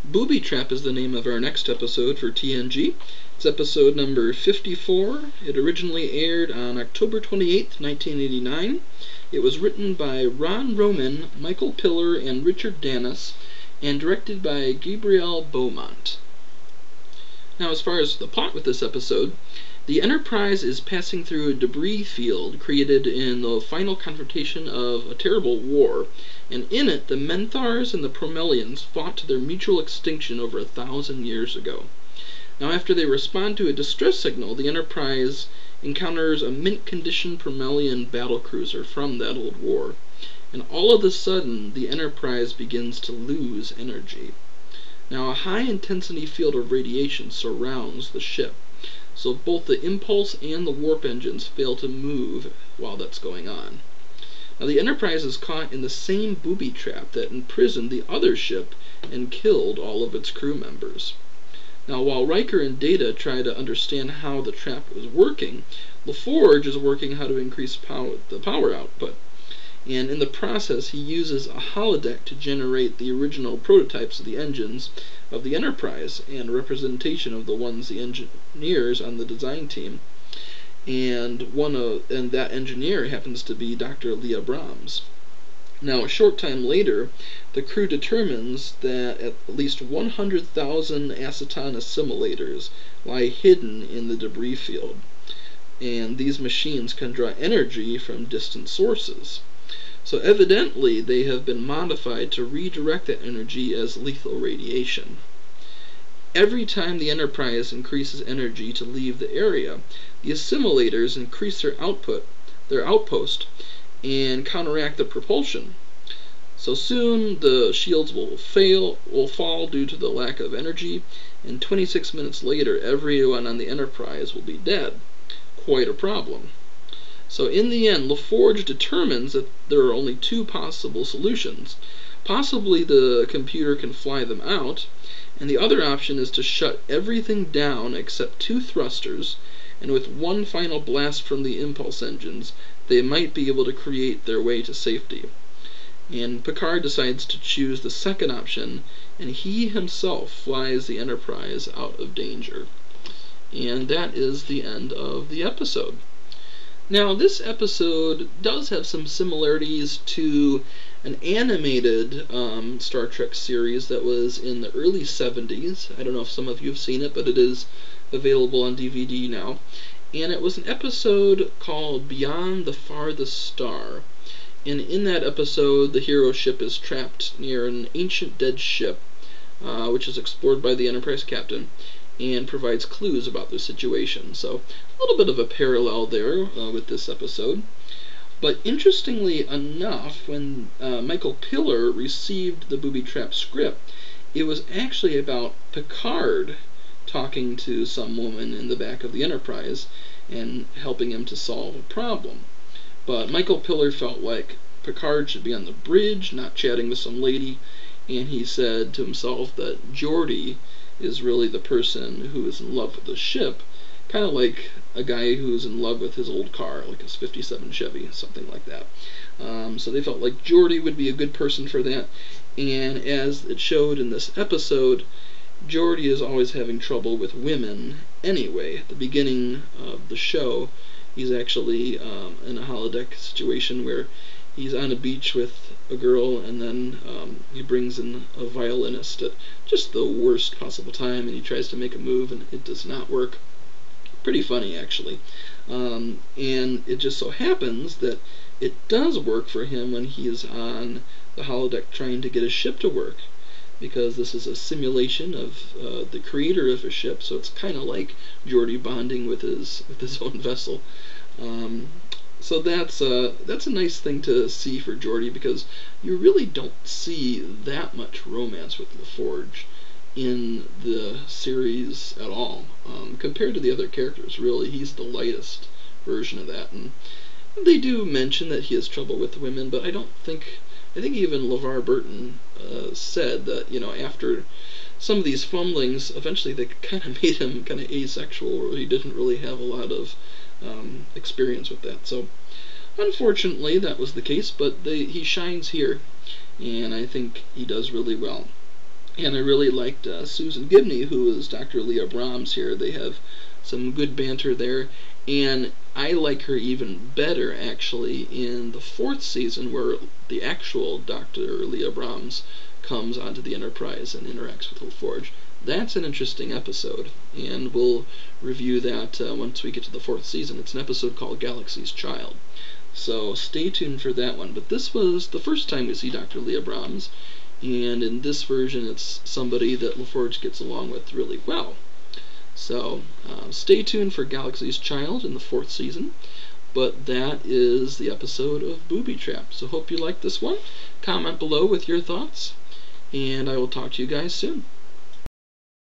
Booby Trap is the name of our next episode for TNG. It's episode number 54. It originally aired on October 28th, 1989. It was written by Ron Roman, Michael Piller, and Richard Danis, and directed by Gabriel Beaumont. Now, as far as the plot with this episode, the Enterprise is passing through a debris field created in the final confrontation of a terrible war, and in it the Menthars and the Promelians fought to their mutual extinction over 1,000 years ago. Now, after they respond to a distress signal, the Enterprise encounters a mint-condition Promelian battlecruiser from that old war, and all of a sudden the Enterprise begins to lose energy. Now, a high-intensity field of radiation surrounds the ship, so both the impulse and the warp engines fail to move while that's going on. Now, the Enterprise is caught in the same booby trap that imprisoned the other ship and killed all of its crew members. Now, while Riker and Data try to understand how the trap was working, LaForge is working how to increase the power output. And in the process, he uses a holodeck to generate the original prototypes of the engines of the Enterprise and a representation of the ones the engineers on the design team. And that engineer happens to be Dr. Leah Brahms. Now, a short time later, the crew determines that at least 100,000 aceton assimilators lie hidden in the debris field, and these machines can draw energy from distant sources. So evidently they have been modified to redirect that energy as lethal radiation. Every time the Enterprise increases energy to leave the area, the assimilators increase their outpost, and counteract the propulsion. So soon the shields will fall due to the lack of energy, and 26 minutes later everyone on the Enterprise will be dead. Quite a problem. So in the end, LaForge determines that there are only two possible solutions. Possibly the computer can fly them out, and the other option is to shut everything down except two thrusters, and with one final blast from the impulse engines, they might be able to create their way to safety. And Picard decides to choose the second option, and he himself flies the Enterprise out of danger. And that is the end of the episode. Now, this episode does have some similarities to an animated Star Trek series that was in the early 70s. I don't know if some of you have seen it, but it is available on DVD now. And it was an episode called Beyond the Farthest Star. And in that episode, the hero ship is trapped near an ancient dead ship, which is explored by the Enterprise captain, and provides clues about their situation. So a little bit of a parallel there with this episode. But interestingly enough, when Michael Piller received the Booby Trap script, it was actually about Picard talking to some woman in the back of the Enterprise and helping him to solve a problem. But Michael Piller felt like Picard should be on the bridge, not chatting with some lady, and he said to himself that Geordi is really the person who is in love with the ship, kind of like a guy who is in love with his old car, like his 57 Chevy, something like that. So they felt like Geordi would be a good person for that, and as it showed in this episode, Geordi is always having trouble with women anyway. At the beginning of the show, he's actually in a holodeck situation where he's on a beach with a girl, and then he brings in a violinist at just the worst possible time, and he tries to make a move, and it does not work. Pretty funny, actually. And it just so happens that it does work for him when he is on the holodeck trying to get his ship to work, because this is a simulation of the creator of a ship, so it's kind of like Geordi bonding with his own vessel. So that's a nice thing to see for Geordi, because you really don't see that much romance with LaForge in the series at all. Compared to the other characters, really, he's the lightest version of that. And they do mention that he has trouble with women, but I think even LeVar Burton said that, after some of these fumblings, eventually they kind of made him kind of asexual, or he didn't really have a lot of experience with that. So unfortunately that was the case, but he shines here, and I think he does really well. And I really liked Susan Gibney, who is Dr. Leah Brahms here. They have some good banter there. And I like her even better, actually, in the 4th season, where the actual Dr. Leah Brahms comes onto the Enterprise and interacts with LaForge. That's an interesting episode, and we'll review that once we get to the 4th season. It's an episode called Galaxy's Child. So stay tuned for that one. But this was the first time we see Dr. Leah Brahms, and in this version it's somebody that LaForge gets along with really well. So stay tuned for Galaxy's Child in the 4th season. But that is the episode of Booby Trap. So hope you liked this one. Comment below with your thoughts, and I will talk to you guys soon.